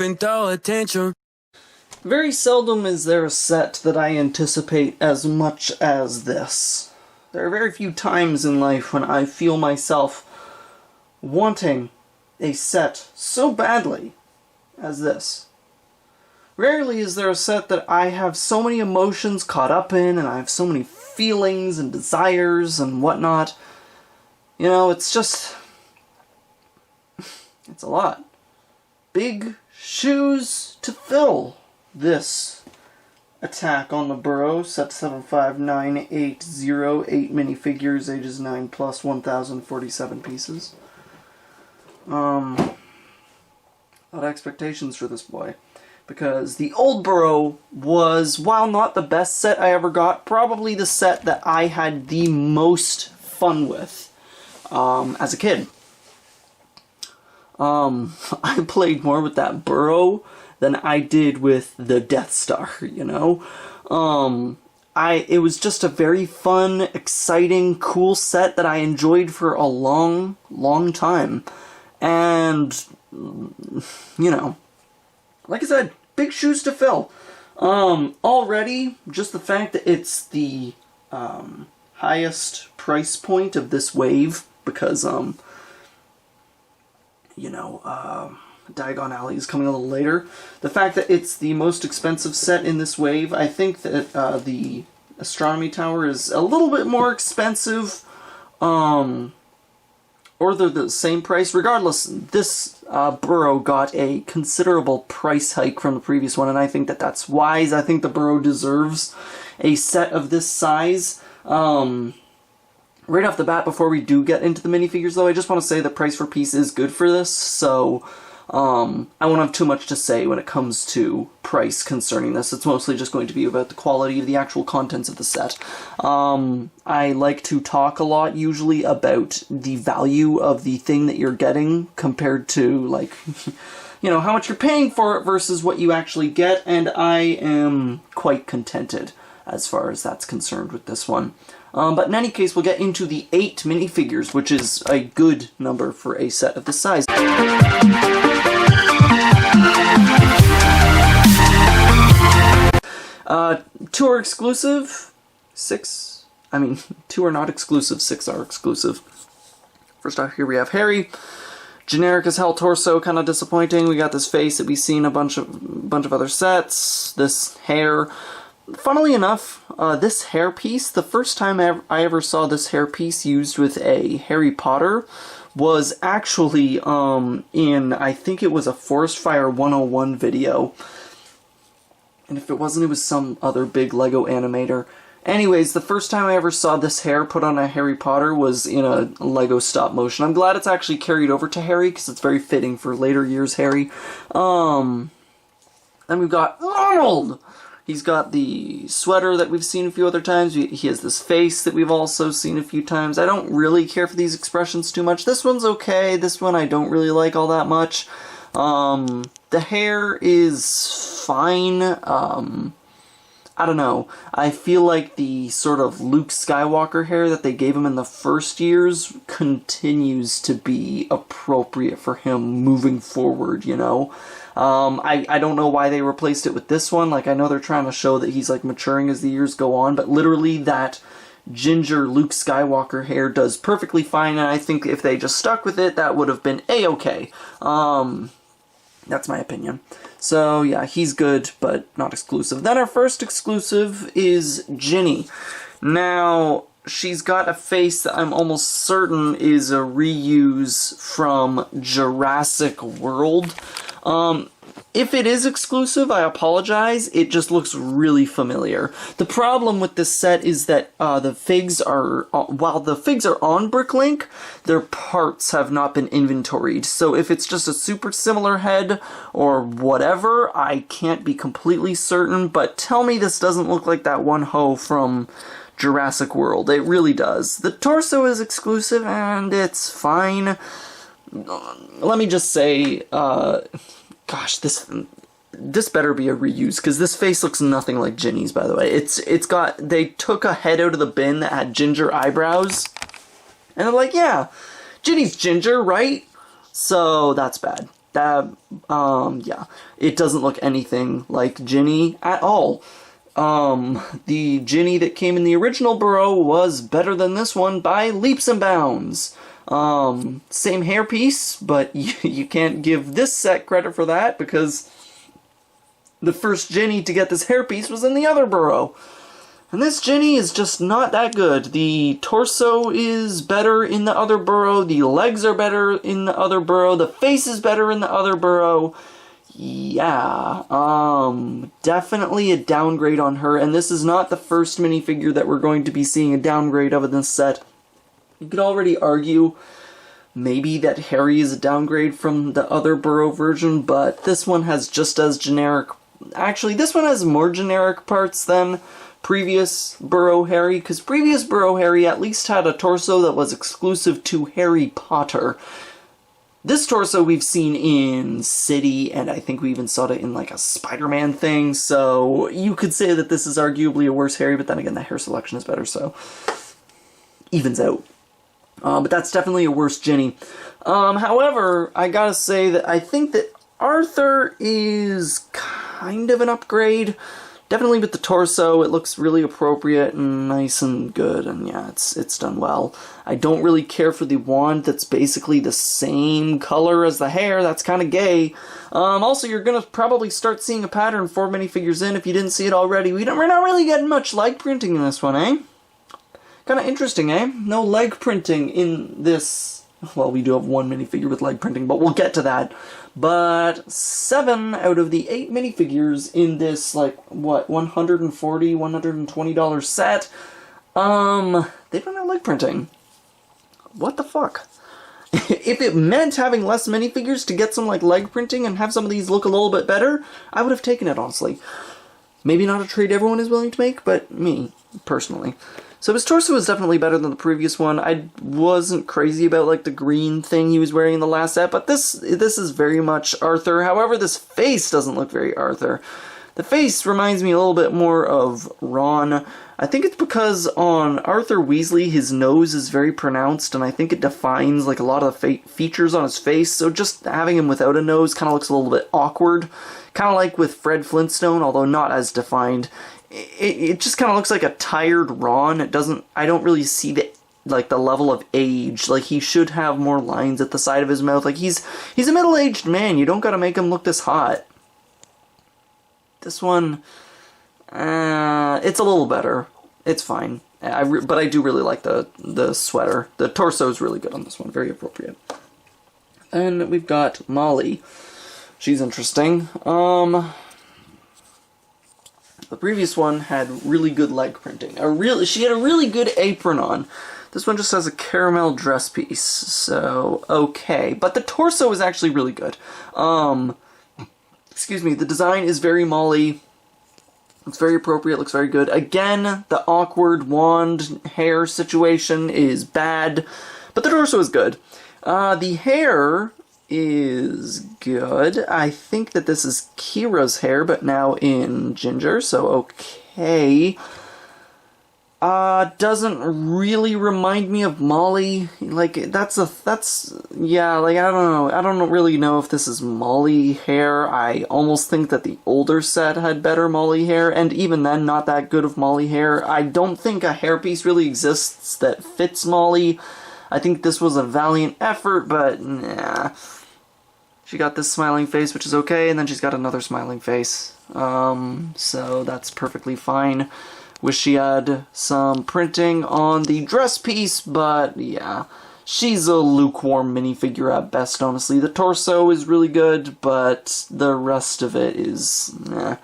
and throw a tantrum. Very seldom is there a set that I anticipate as much as this. There are very few times in life when I feel myself wanting a set so badly as this. Rarely is there a set that I have so many emotions caught up in, and I have so many feelings and desires and whatnot. You know, it's just... it's a lot. Big shoes to fill. This attack on the Burrow, set 759808 minifigures, ages 9 plus, 1047 pieces. A lot of expectations for this boy, because the old Burrow was, while not the best set I ever got, probably the set that I had the most fun with as a kid. I played more with that Burrow than I did with the Death Star, you know? It was just a very fun, exciting, cool set that I enjoyed for a long, long time. And, you know, like I said, big shoes to fill. Already, just the fact that it's the highest price point of this wave, because, you know, Diagon Alley is coming a little later. The fact that it's the most expensive set in this wave, I think that the Astronomy Tower is a little bit more expensive, or they're the same price. Regardless, this Burrow got a considerable price hike from the previous one, and I think that that's wise. I think the Burrow deserves a set of this size. Right off the bat, before we do get into the minifigures, though, I just want to say the price per piece is good for this, so I won't have too much to say when it comes to price concerning this. It's mostly just going to be about the quality of the actual contents of the set. I like to talk a lot, usually, about the value of the thing that you're getting compared to, like, you know, how much you're paying for it versus what you actually get, and I am quite contented as far as that's concerned with this one. But in any case, we'll get into the 8 minifigures, which is a good number for a set of this size. 2 are exclusive, 6, I mean, 2 are not exclusive, 6 are exclusive. First off, here we have Harry. Generic as hell torso, kind of disappointing. We got this face that we've seen a bunch of other sets. This hair. Funnily enough, this hairpiece, the first time I ever saw this hairpiece used with a Harry Potter was actually in, I think it was a Forest Fire 101 video. And if it wasn't, it was some other big Lego animator. Anyways, the first time I ever saw this hair put on a Harry Potter was in a Lego stop motion. I'm glad it's actually carried over to Harry, because it's very fitting for later years Harry. Then we've got Arnold! He's got the sweater that we've seen a few other times. He has this face that we've also seen a few times. I don't really care for these expressions too much. This one's okay. This one I don't really like all that much. The hair is fine. I don't know. I feel like the sort of Luke Skywalker hair that they gave him in the first years continues to be appropriate for him moving forward, you know? I don't know why they replaced it with this one. Like, I know they're trying to show that he's, like, maturing as the years go on, but literally that ginger Luke Skywalker hair does perfectly fine, and I think if they just stuck with it, that would have been A-okay. That's my opinion. So, yeah, he's good, but not exclusive. Then our first exclusive is Ginny. Now, she's got a face that I'm almost certain is a reuse from Jurassic World. If it is exclusive, I apologize. It just looks really familiar. The problem with this set is that the figs are, while the figs are on Bricklink, their parts have not been inventoried. So if it's just a super similar head or whatever, I can't be completely certain, but tell me this doesn't look like that one hoe from Jurassic World. It really does. The torso is exclusive, and it's fine. Let me just say, gosh, this better be a reuse, because this face looks nothing like Ginny's, by the way. They took a head out of the bin that had ginger eyebrows, and they're like, yeah, Ginny's ginger, right? So, that's bad. That, yeah. It doesn't look anything like Ginny at all. The Ginny that came in the original Burrow was better than this one by leaps and bounds. Same hairpiece, but you can't give this set credit for that because the first Ginny to get this hairpiece was in the other Burrow. And this Ginny is just not that good. The torso is better in the other Burrow, the legs are better in the other Burrow, the face is better in the other Burrow. Yeah, definitely a downgrade on her, and this is not the first minifigure that we're going to be seeing a downgrade of in this set. You could already argue maybe that Harry is a downgrade from the other Burrow version, but this one has just as generic... Actually, this one has more generic parts than previous Burrow Harry, because previous Burrow Harry at least had a torso that was exclusive to Harry Potter. This torso we've seen in City, and I think we even saw it in like a Spider-Man thing, so you could say that this is arguably a worse Harry, but then again the hair selection is better, so evens out. But that's definitely a worse Ginny. However, I gotta say that I think that Arthur is kind of an upgrade. Definitely with the torso, it looks really appropriate and nice and good, and yeah, it's done well. I don't really care for the wand that's basically the same color as the hair. That's kind of gay. Also, you're gonna probably start seeing a pattern 4 minifigures in if you didn't see it already. We're not really getting much leg printing in this one, eh? Kind of interesting, eh? No leg printing in this. Well, we do have 1 minifigure with leg printing, but we'll get to that. But 7 out of the 8 minifigures in this, like, what, $140, $120 set, they don't have leg printing. What the fuck? If it meant having less minifigures to get some, like, leg printing and have some of these look a little bit better, I would have taken it, honestly. Maybe not a trade everyone is willing to make, but me, personally. So his torso is definitely better than the previous one. I wasn't crazy about like the green thing he was wearing in the last set, but this is very much Arthur. However, this face doesn't look very Arthur. The face reminds me a little bit more of Ron. I think it's because on Arthur Weasley, his nose is very pronounced, and I think it defines like a lot of the features on his face, so just having him without a nose kind of looks a little bit awkward. Kind of like with Fred Flintstone, although not as defined. It just kind of looks like a tired Ron. I don't really see the level of age. Like, he should have more lines at the side of his mouth. Like, he's a middle-aged man. You don't gotta make him look this hot. This one, it's a little better. It's fine. But I do really like the sweater. The torso is really good on this one. Very appropriate. And we've got Molly. She's interesting. The previous one had really good leg printing. She had a really good apron on. This one just has a caramel dress piece, so okay. But the torso is actually really good. Excuse me, the design is very Molly. Looks very appropriate, looks very good. Again, the awkward wand hair situation is bad, but the torso is good. The hair is good. I think that this is Kira's hair, but now in ginger, so okay. Doesn't really remind me of Molly. Like, yeah, like, I don't know. I don't really know if this is Molly hair. I almost think that the older set had better Molly hair, and even then, not that good of Molly hair. I don't think a hairpiece really exists that fits Molly. I think this was a valiant effort, but nah. She got this smiling face, which is okay, and then she's got another smiling face. So that's perfectly fine. Wish she had some printing on the dress piece, but yeah. She's a lukewarm minifigure at best, honestly. The torso is really good, but the rest of it is, nah.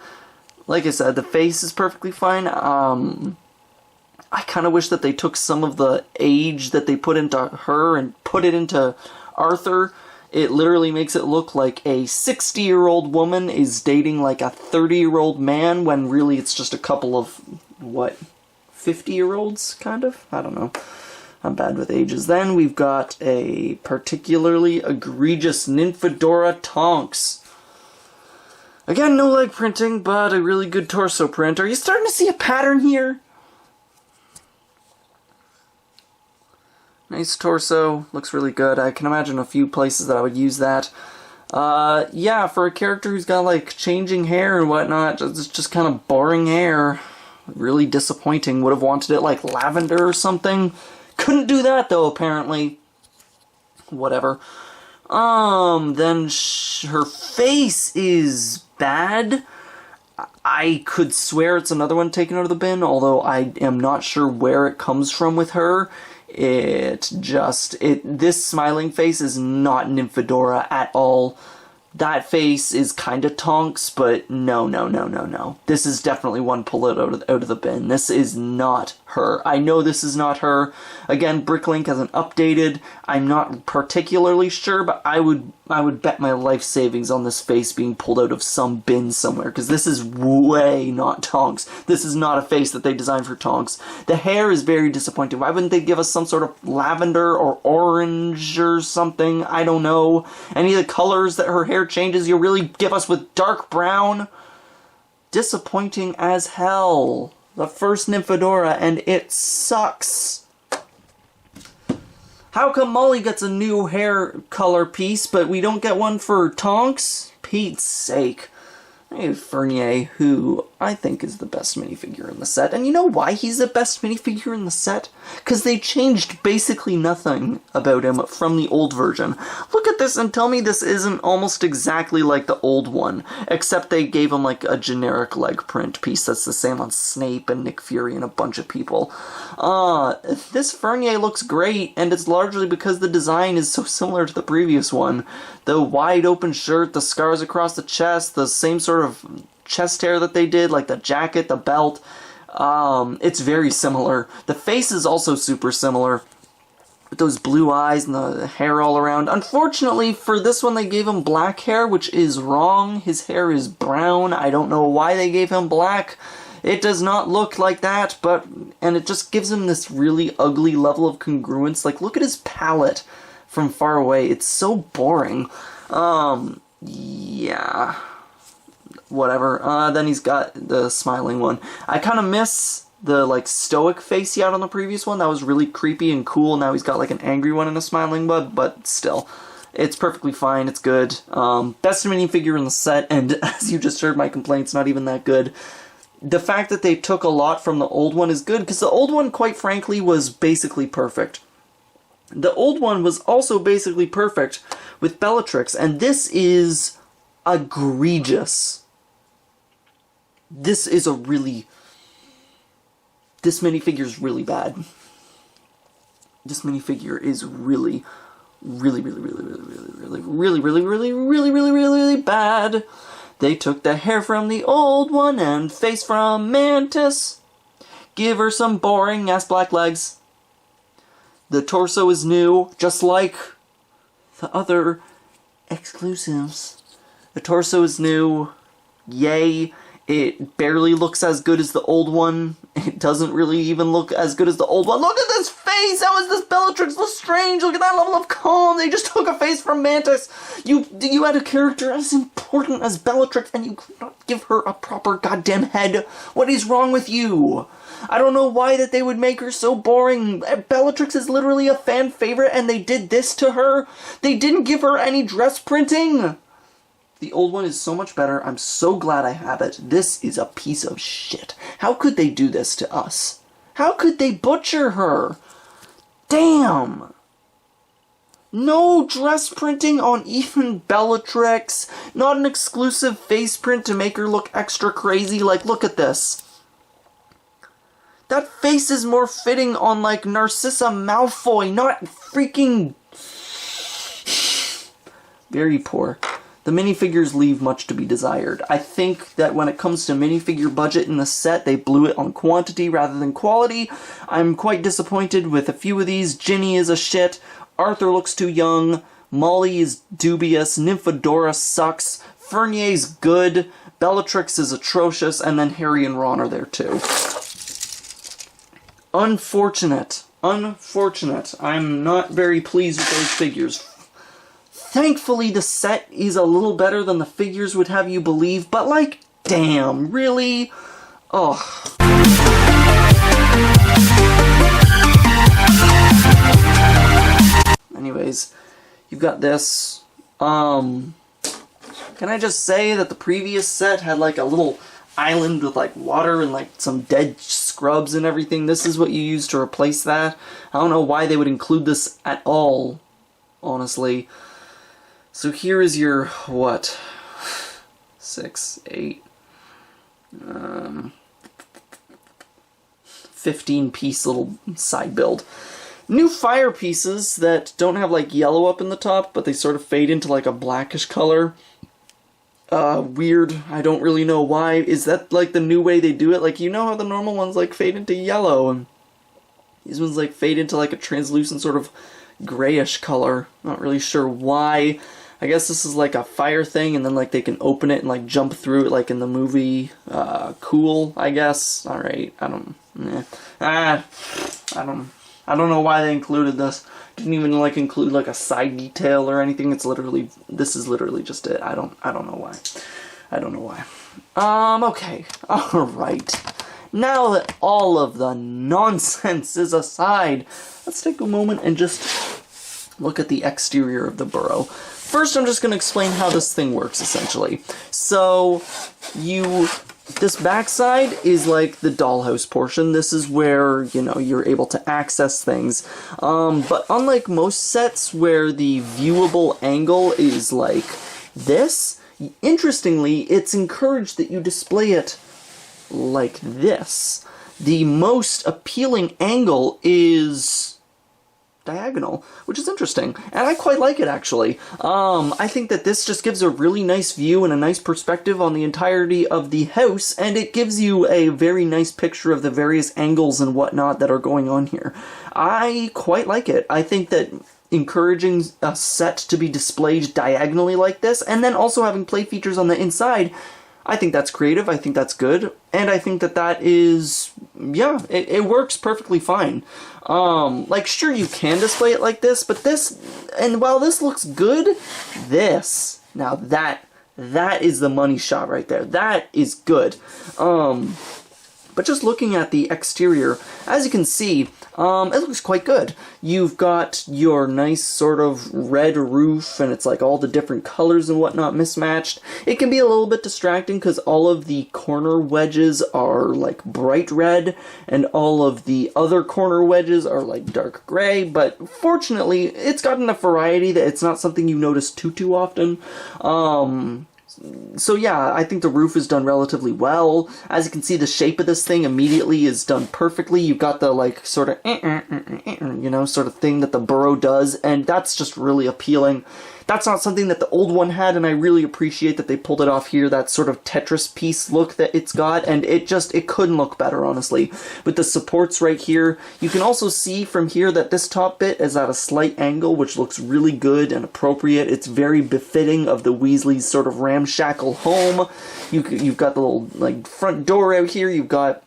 Like I said, the face is perfectly fine. I kind of wish that they took some of the age that they put into her and put it into Arthur. It literally makes it look like a 60-year-old woman is dating like a 30-year-old man, when really it's just a couple of, what, 50-year-olds, kind of? I don't know. I'm bad with ages. Then we've got a particularly egregious Nymphadora Tonks. Again, no leg printing, but a really good torso print. Are you starting to see a pattern here? Nice torso, looks really good. I can imagine a few places that I would use that. Yeah, for a character who's got, like, changing hair and whatnot, it's just kind of boring hair. Really disappointing. Would have wanted it, like, lavender or something. Couldn't do that, though, apparently. Whatever. Then her face is bad. I could swear it's another one taken out of the bin, although I am not sure where it comes from with her. This smiling face is not Nymphadora at all. That face is kind of Tonks, but no. This is definitely one pulled out of the bin. This is not her. I know this is not her. Again, Bricklink hasn't updated. I'm not particularly sure, but I would bet my life savings on this face being pulled out of some bin somewhere, because this is way not Tonks. This is not a face that they designed for Tonks. The hair is very disappointing. Why wouldn't they give us some sort of lavender or orange or something? I don't know. Any of the colors that her hair changes you really give us with dark brown? Disappointing as hell. The first Nymphadora, and it sucks. How come Molly gets a new hair color piece, but we don't get one for Tonks? Pete's sake. I have Fernier, who I think is the best minifigure in the set. And you know why he's the best minifigure in the set? Because they changed basically nothing about him from the old version. Look at this and tell me this isn't almost exactly like the old one, except they gave him like a generic leg print piece that's the same on Snape and Nick Fury and a bunch of people. This Fernier looks great, and it's largely because the design is so similar to the previous one. The wide open shirt, the scars across the chest, the same sort of chest hair that they did, like the jacket, the belt. It's very similar. The face is also super similar, with those blue eyes and the hair all around. Unfortunately, for this one they gave him black hair, which is wrong. His hair is brown. I don't know why they gave him black. It does not look like that, and it just gives him this really ugly level of congruence. Like, look at his palette from far away. It's so boring. Yeah. Whatever. Then he's got the smiling one. I kind of miss the, like, stoic face he had on the previous one. That was really creepy and cool. Now he's got, like, an angry one and a smiling one, but still. It's perfectly fine. It's good. Best minifigure in the set, and as you just heard, my complaint's not even that good. The fact that they took a lot from the old one is good, because the old one, quite frankly, was basically perfect. The old one was also basically perfect with Bellatrix, and this is egregious. This minifigure is really bad. This minifigure is really bad. They took the hair from the old one and face from Mantis. Give her some boring-ass black legs. The torso is new, just like the other exclusives. The torso is new. Yay. It barely looks as good as the old one. It doesn't really even look as good as the old one. Look at this face! How is this Bellatrix Lestrange? Look at that level of calm! They just took a face from Mantis! You had a character as important as Bellatrix, and you could not give her a proper goddamn head. What is wrong with you? I don't know why that they would make her so boring. Bellatrix is literally a fan favorite, and they did this to her? They didn't give her any dress printing! The old one is so much better. I'm so glad I have it. This is a piece of shit. How could they do this to us? How could they butcher her? Damn! No dress printing on even Bellatrix. Not an exclusive face print to make her look extra crazy. Like, look at this. That face is more fitting on, like, Narcissa Malfoy, not freaking... Very poor. The minifigures leave much to be desired. I think that when it comes to minifigure budget in the set, they blew it on quantity rather than quality. I'm quite disappointed with a few of these. Ginny is a shit. Arthur looks too young. Molly is dubious. Nymphadora sucks. Fernier's good. Bellatrix is atrocious. And then Harry and Ron are there too. Unfortunate. Unfortunate. I'm not very pleased with those figures. Thankfully, the set is a little better than the figures would have you believe, but like, damn, really? Ugh. Anyways, you've got this. Can I just say that the previous set had like a little island with like water and like some dead scrubs and everything? This is what you use to replace that. I don't know why they would include this at all, honestly. So here is your, what? 6, 8, 15-piece little side build. New fire pieces that don't have like yellow up in the top, but they sort of fade into like a blackish color. Weird. I don't really know why. Is that like the new way they do it? Like, you know how the normal ones like fade into yellow, and these ones like fade into like a translucent sort of grayish color. Not really sure why. I guess this is like a fire thing, and then like they can open it and like jump through it like in the movie. Cool, I guess. Alright, I don't know why they included this. Didn't even like include like a side detail or anything. This is literally just it. I don't know why. I don't know why. Okay. Alright. Now that all of the nonsense is aside, let's take a moment and just look at the exterior of the Burrow. First, I'm just going to explain how this thing works, essentially. So, this backside is like the dollhouse portion. This is where, you know, you're able to access things. But unlike most sets where the viewable angle is like this, interestingly, it's encouraged that you display it like this. The most appealing angle is diagonal, which is interesting, and I quite like it, actually. I think that this just gives a really nice view and a nice perspective on the entirety of the house, and it gives you a very nice picture of the various angles and whatnot that are going on here. I quite like it. I think that encouraging a set to be displayed diagonally like this, and then also having play features on the inside, I think that's creative, I think that's good, and I think that that is, yeah, it works perfectly fine. Like, sure, you can display it like this, but this, and while this looks good, this, now that is the money shot right there. That is good. But just looking at the exterior, as you can see, it looks quite good. You've got your nice sort of red roof, and it's like all the different colors and whatnot mismatched. It can be a little bit distracting because all of the corner wedges are like bright red, and all of the other corner wedges are like dark gray, but fortunately, it's got enough variety that it's not something you notice too often. So yeah, I think the roof is done relatively well. As you can see, the shape of this thing immediately is done perfectly. You've got the like sort of you know, sort of thing that the Burrow does, and that's just really appealing. That's not something that the old one had, and I really appreciate that they pulled it off here, that sort of Tetris piece look that it's got, and it couldn't look better, honestly. With the supports right here, you can also see from here that this top bit is at a slight angle, which looks really good and appropriate. It's very befitting of the Weasleys' sort of ramshackle home. You've got the little, like, front door out here, you've got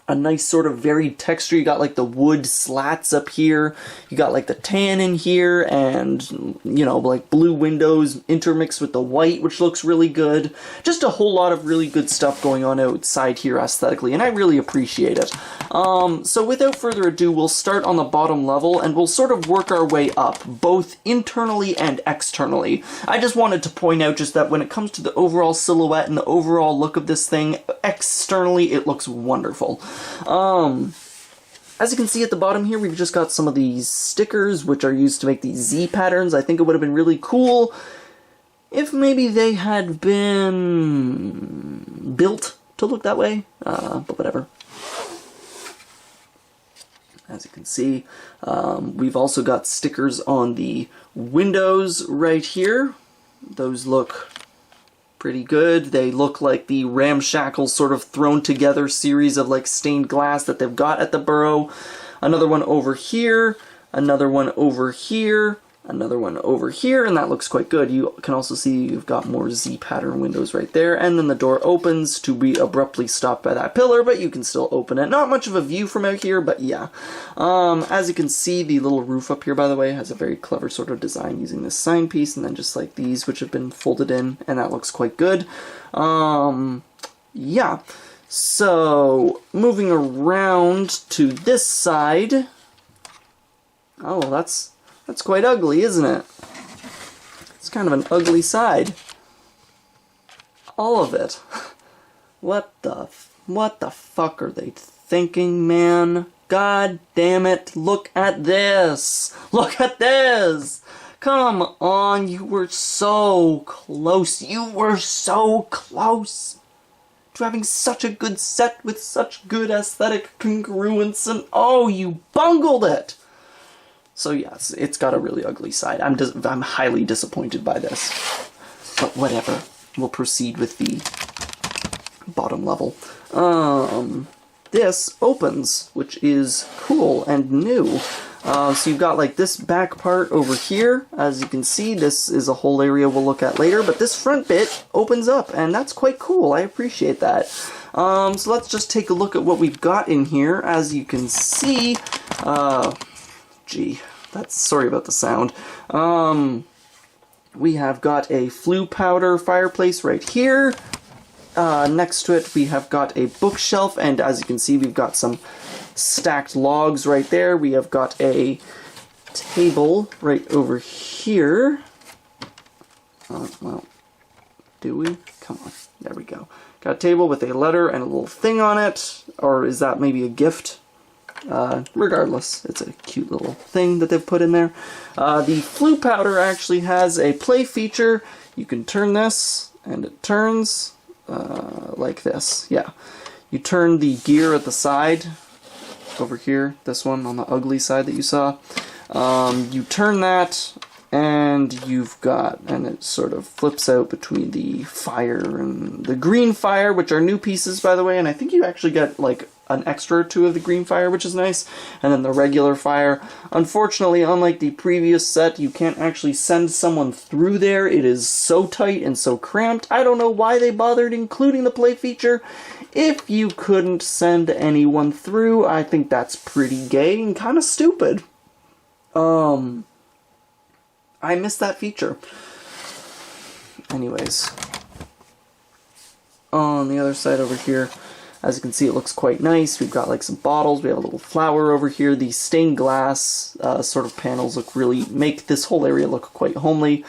a nice sort of varied texture. You got like the wood slats up here, you got like the tan in here, and you know, like blue windows intermixed with the white, which looks really good. Just a whole lot of really good stuff going on outside here aesthetically, and I really appreciate it. So without further ado, we'll start on the bottom level, and we'll sort of work our way up, both internally and externally. I just wanted to point out just that when it comes to the overall silhouette and the overall look of this thing, externally it looks wonderful. As you can see at the bottom here, we've just got some of these stickers, which are used to make these Z patterns. I think it would have been really cool if maybe they had been built to look that way, but whatever. As you can see, we've also got stickers on the windows right here. Those look pretty good. They look like the ramshackle sort of thrown together series of like stained glass that they've got at the Burrow. Another one over here, another one over here, another one over here, and that looks quite good. You can also see you've got more Z pattern windows right there, and then the door opens to be abruptly stopped by that pillar, but you can still open it. Not much of a view from out here, but yeah. As you can see, the little roof up here, by the way, has a very clever sort of design using this sign piece, and then just like these, which have been folded in, and that looks quite good. Yeah. So, moving around to this side. Oh, that's quite ugly, isn't it? It's kind of an ugly side. all of it. What the fuck are they thinking, man? God damn it, look at this! Look at this! Come on, you were so close. You were so close to having such a good set with such good aesthetic congruence, and oh, you bungled it! So yes, it's got a really ugly side. I'm highly disappointed by this. But whatever. We'll proceed with the bottom level. This opens, which is cool and new. So you've got like this back part over here. As you can see, this is a whole area we'll look at later, but this front bit opens up, and that's quite cool. I appreciate that. So let's just take a look at what we've got in here. As you can see, sorry about the sound. We have got a flue powder fireplace right here. Next to it, we have got a bookshelf, and as you can see, we've got some stacked logs right there. We have got a table right over here. Well, do we? Come on. There we go. Got a table with a letter and a little thing on it. Or is that maybe a gift? Regardless, it's a cute little thing that they've put in there. The flue powder actually has a play feature. You can turn this, and it turns like this. Yeah. You turn the gear at the side, over here, this one on the ugly side that you saw. You turn that, and it sort of flips out between the fire and the green fire, which are new pieces, by the way, and I think you actually get, like, an extra or two of the green fire, which is nice, and then the regular fire. Unfortunately, unlike the previous set, you can't actually send someone through there. It is so tight and so cramped. I don't know why they bothered including the play feature. If you couldn't send anyone through, I think that's pretty gay and kind of stupid. I missed that feature. Anyways, on the other side over here, as you can see, it looks quite nice. We've got like some bottles. We have a little flower over here. These stained glass sort of panels make this whole area look quite homely.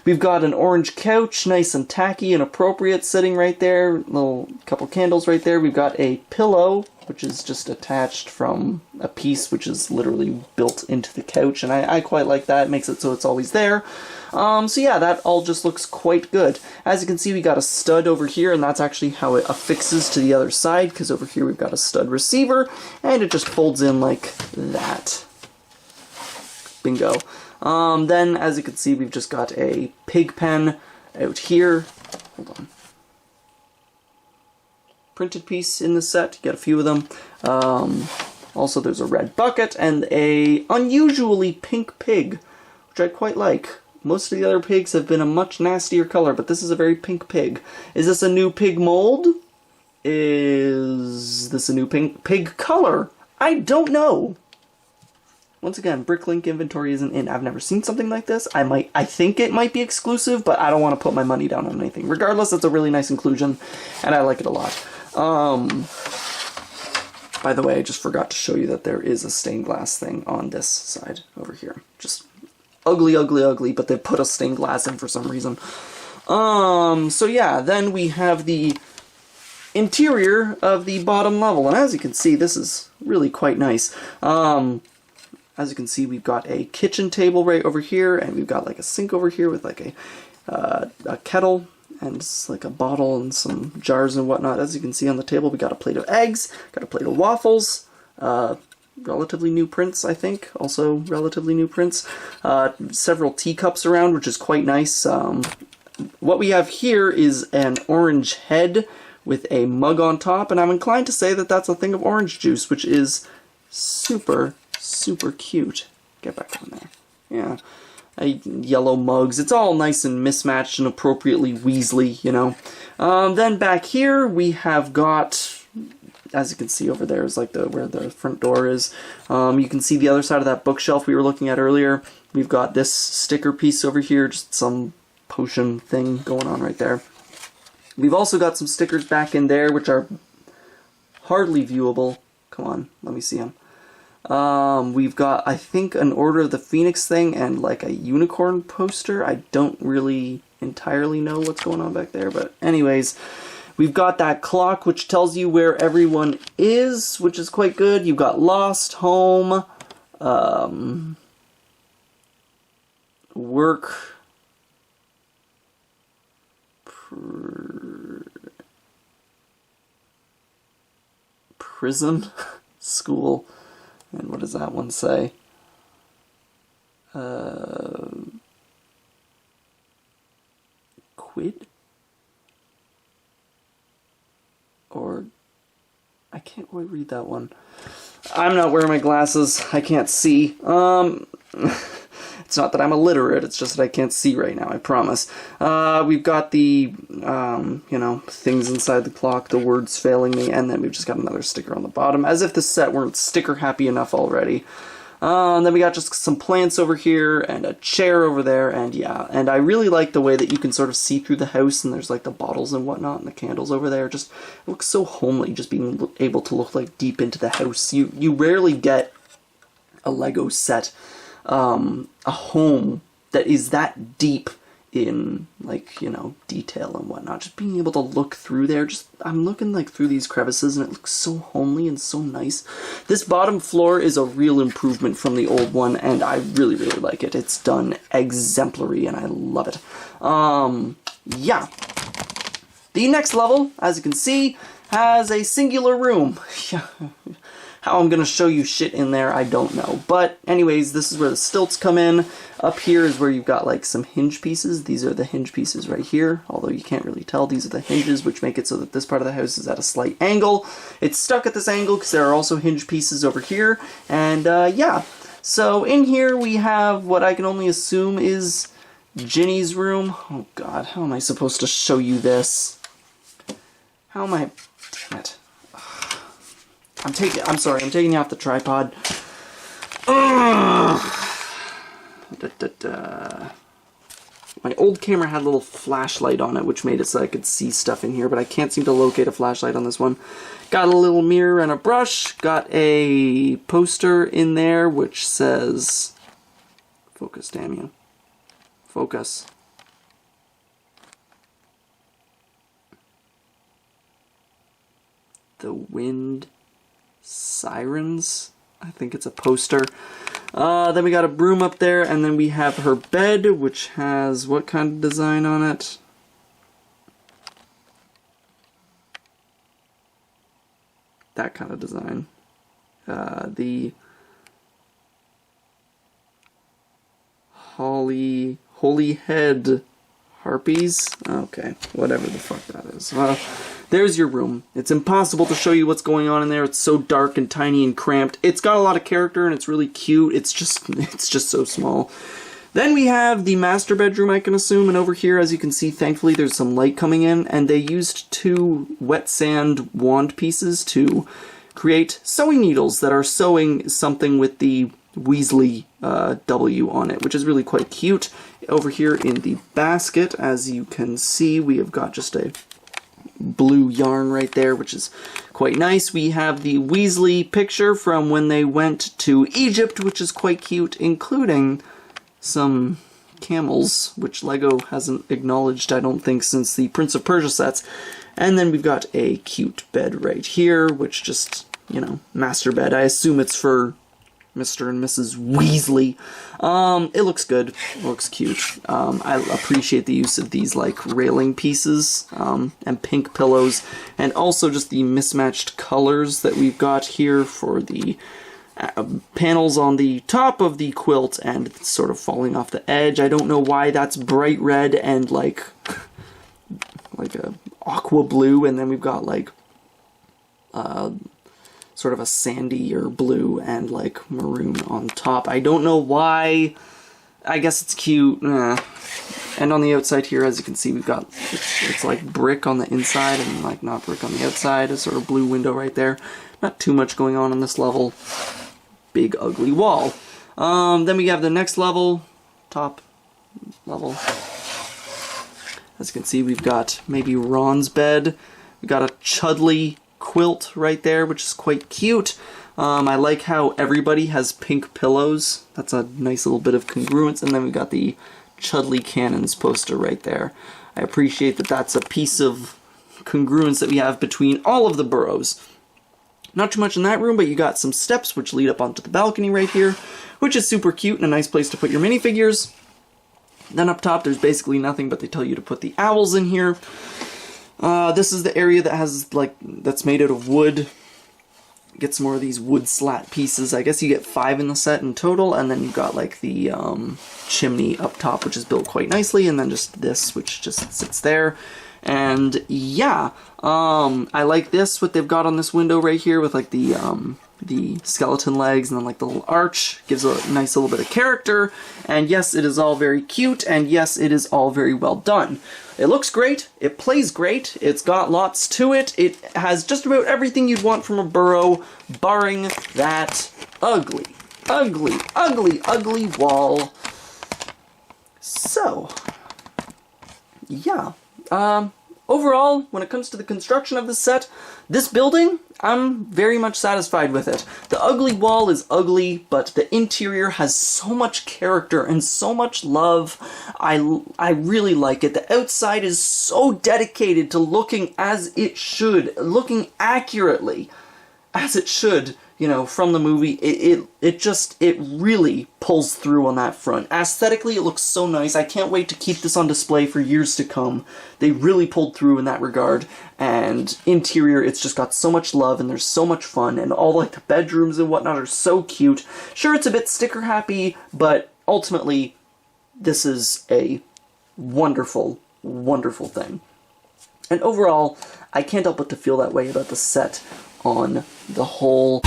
We've got an orange couch, nice and tacky and appropriate, sitting right there. Little couple candles right there. We've got a pillow, which is just attached from a piece which is literally built into the couch, and I quite like that. It makes it so it's always there. So yeah, that all just looks quite good. As you can see, we got a stud over here, and that's actually how it affixes to the other side, because over here we've got a stud receiver, and it just folds in like that. Bingo. Then, as you can see, we've just got a pig pen out here. Hold on. Printed piece in the set. You get a few of them. Also, there's a red bucket and a unusually pink pig, which I quite like. Most of the other pigs have been a much nastier color, but this is a very pink pig. Is this a new pig mold? Is this a new pig color? I don't know. Once again, Bricklink inventory isn't in. I've never seen something like this. I think it might be exclusive, but I don't want to put my money down on anything. Regardless, it's a really nice inclusion, and I like it a lot. By the way, I just forgot to show you that there is a stained glass thing on this side over here. Just ugly, ugly, ugly, but they put a stained glass in for some reason. So yeah, then we have the interior of the bottom level, and as you can see, this is really quite nice. As you can see, we've got a kitchen table right over here, and we've got like a sink over here with like a kettle and like a bottle and some jars and whatnot. As you can see on the table, we got a plate of eggs, got a plate of waffles, relatively new prints, I think, also relatively new prints, several teacups around, which is quite nice. What we have here is an orange head with a mug on top, and I'm inclined to say that that's a thing of orange juice, which is super cute. Get back on there. Yeah. Yellow mugs. It's all nice and mismatched and appropriately Weasley, you know. Then back here we have got, as you can see over there is like where the front door is. You can see the other side of that bookshelf we were looking at earlier. We've got this sticker piece over here, just some potion thing going on right there. We've also got some stickers back in there which are hardly viewable. Come on, let me see them. We've got, I think, an Order of the Phoenix thing and like a unicorn poster. I don't really entirely know what's going on back there. But anyways, we've got that clock, which tells you where everyone is, which is quite good. You've got lost, home, work, prison, school, and what does that one say? Quid? Or, I can't quite read that one. I'm not wearing my glasses, I can't see. It's not that I'm illiterate, it's just that I can't see right now, I promise. We've got the, you know, things inside the clock, the words failing me, and then we've just got another sticker on the bottom, as if the set weren't sticker happy enough already. And then we got just some plants over here, and a chair over there, and yeah. And I really like the way that you can sort of see through the house, and there's like the bottles and whatnot, and the candles over there. Just, it looks so homely, just being able to look like deep into the house. You rarely get a Lego set, a home that is that deep in, like, you know, detail and whatnot. Just being able to look through there, just, I'm looking like through these crevices and it looks so homely and so nice. This bottom floor is a real improvement from the old one, and I really, really like it. It's done exemplary and I love it. Yeah. The next level, as you can see, has a singular room. Yeah. How I'm gonna show you shit in there, I don't know. But anyways, this is where the stilts come in. Up here is where you've got like some hinge pieces. These are the hinge pieces right here, although you can't really tell. These are the hinges, which make it so that this part of the house is at a slight angle. It's stuck at this angle because there are also hinge pieces over here. And yeah, so in here we have what I can only assume is Ginny's room. Oh god, how am I supposed to show you this? How am I... Damn it. I'm sorry, I'm taking you off the tripod. My old camera had a little flashlight on it, which made it so I could see stuff in here, but I can't seem to locate a flashlight on this one. Got a little mirror and a brush. Got a poster in there which says... Focus, damn you. Focus. The Wind Sirens, I think it's a poster. Then we got a broom up there, and then we have her bed, which has what kind of design on it? That kind of design. The Holy Head Harpies? Okay, whatever the fuck that is. There's your room. It's impossible to show you what's going on in there. It's so dark and tiny and cramped. It's got a lot of character and it's really cute. It's just so small. Then we have the master bedroom, I can assume, and over here, as you can see, thankfully there's some light coming in, and they used 2 wet sand wand pieces to create sewing needles that are sewing something with the Weasley W on it, which is really quite cute. Over here in the basket, as you can see, we have got just a blue yarn right there, which is quite nice. We have the Weasley picture from when they went to Egypt, which is quite cute, including some camels, which Lego hasn't acknowledged, I don't think, since the Prince of Persia sets. And then we've got a cute bed right here, which just, you know, master bed. I assume it's for Mr. and Mrs. Weasley. It looks good. It looks cute. I appreciate the use of these, like, railing pieces, and pink pillows, and also just the mismatched colors that we've got here for the panels on the top of the quilt, and it's sort of falling off the edge. I don't know why that's bright red and, like a aqua blue, and then we've got, like, sort of a sandy or blue and like maroon on top. I don't know why. I guess it's cute. And on the outside here, as you can see, we've got, it's like brick on the inside and like not brick on the outside. A sort of blue window right there. Not too much going on this level. Big ugly wall. Then we have the next level, top level. As you can see, we've got maybe Ron's bed. We've got a Chudley quilt right there, which is quite cute. I like how everybody has pink pillows. That's a nice little bit of congruence. And then we've got the Chudley Cannons poster right there. I appreciate that that's a piece of congruence that we have between all of the Burrows. Not too much in that room, but you got some steps which lead up onto the balcony right here, which is super cute and a nice place to put your minifigures. Then up top, there's basically nothing, but they tell you to put the owls in here. This is the area that has, like, that's made out of wood. Get some more of these wood slat pieces. I guess you get 5 in the set in total, and then you've got, like, the chimney up top, which is built quite nicely, and then just this, which just sits there. And yeah, I like this, what they've got on this window right here with, like, the skeleton legs and then, like, the little arch. Gives a nice little bit of character. And yes, it is all very cute, and yes, it is all very well done. It looks great, it plays great, it's got lots to it, it has just about everything you'd want from a Burrow, barring that ugly, ugly, ugly, ugly wall. So, yeah. Overall, when it comes to the construction of the set, this building, I'm very much satisfied with it. The ugly wall is ugly, but the interior has so much character and so much love. I really like it. The outside is so dedicated to looking as it should, looking accurately as it should, you know, from the movie. It really pulls through on that front. Aesthetically, it looks so nice. I can't wait to keep this on display for years to come. They really pulled through in that regard. And interior, it's just got so much love and there's so much fun, and all, like, the bedrooms and whatnot are so cute. Sure, it's a bit sticker happy, but ultimately, this is a wonderful, wonderful thing. And overall, I can't help but to feel that way about the set on the whole.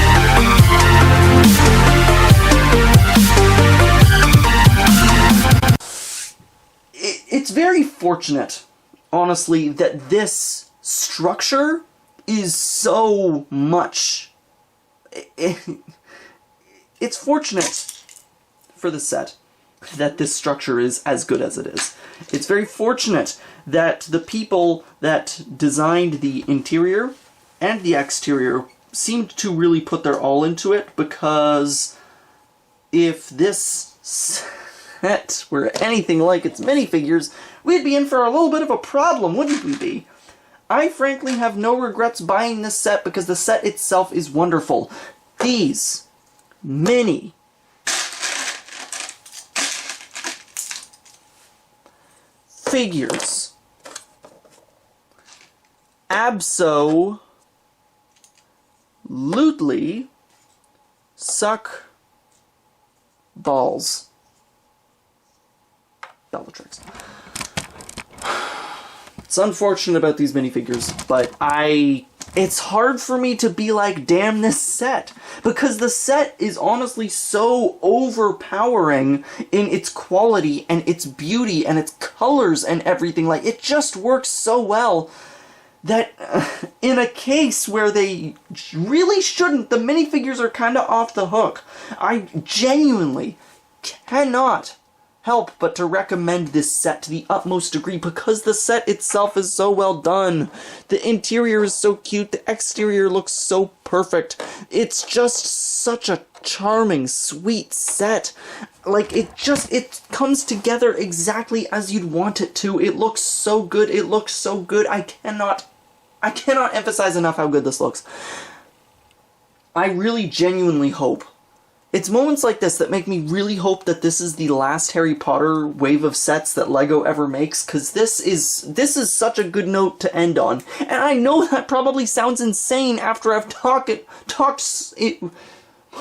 It's very fortunate, honestly, that this structure is so much. It's fortunate for the set that this structure is as good as it is. It's very fortunate that the people that designed the interior and the exterior seemed to really put their all into it, because if this set were anything like its minifigures, we'd be in for a little bit of a problem, wouldn't we be? I frankly have no regrets buying this set because the set itself is wonderful. These mini figures absolutely suck balls. Bellatrix. It's unfortunate about these minifigures, but it's hard for me to be like, damn this set, because the set is honestly so overpowering in its quality and its beauty and its colors and everything. Like, it just works so well that in a case where they really shouldn't, the minifigures are kind of off the hook. I genuinely cannot help but to recommend this set to the utmost degree because the set itself is so well done. The interior is so cute, the exterior looks so perfect. It's just such a charming, sweet set. Like, it comes together exactly as you'd want it to. It looks so good, it looks so good. I cannot emphasize enough how good this looks. I really genuinely hope. It's moments like this that make me really hope that this is the last Harry Potter wave of sets that LEGO ever makes, because this is such a good note to end on. And I know that probably sounds insane after I've talked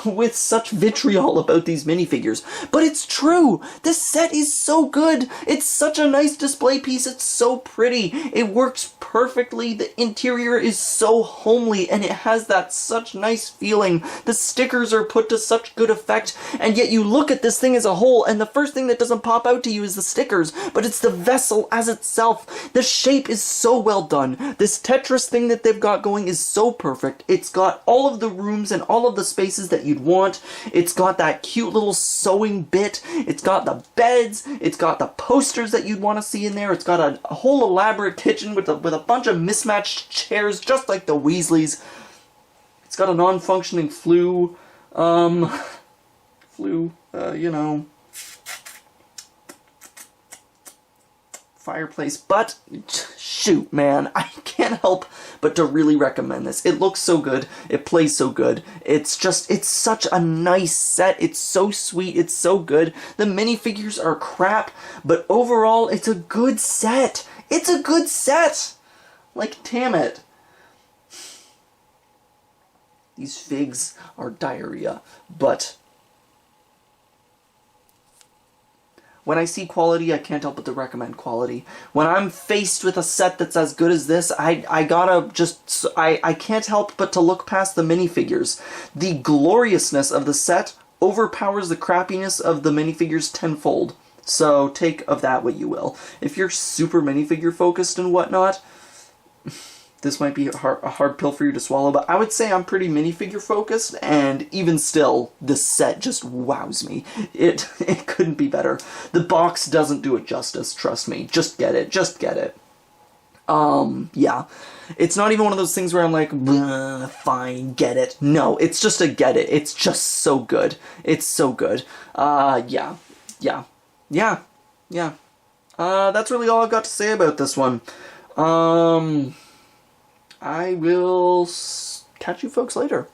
with such vitriol about these minifigures, but it's true. This set is so good. It's such a nice display piece. It's so pretty. It works perfectly. The interior is so homely, and it has that such nice feeling. The stickers are put to such good effect, and yet you look at this thing as a whole, and the first thing that doesn't pop out to you is the stickers, but it's the vessel as itself. The shape is so well done. This Tetris thing that they've got going is so perfect. It's got all of the rooms and all of the spaces that you'd want. It's got that cute little sewing bit. It's got the beds. It's got the posters that you'd want to see in there. It's got a whole elaborate kitchen with a bunch of mismatched chairs, just like the Weasleys. It's got a non-functioning flue. You know. fireplace, but shoot, man, I can't help but to really recommend this. It looks so good, it plays so good, it's such a nice set, it's so sweet, it's so good. The minifigures are crap, but overall, it's a good set. It's a good set! Like, damn it. These figs are diarrhea, but when I see quality, I can't help but to recommend quality. When I'm faced with a set that's as good as this, I can't help but to look past the minifigures. The gloriousness of the set overpowers the crappiness of the minifigures tenfold. So take of that what you will. If you're super minifigure focused and whatnot, this might be a hard pill for you to swallow, but I would say I'm pretty minifigure focused, and even still, this set just wows me. It couldn't be better. The box doesn't do it justice, trust me. Just get it, just get it. Yeah. It's not even one of those things where I'm like, fine, get it. No, it's just a get it. It's just so good. It's so good. Yeah. That's really all I've got to say about this one. I will catch you folks later.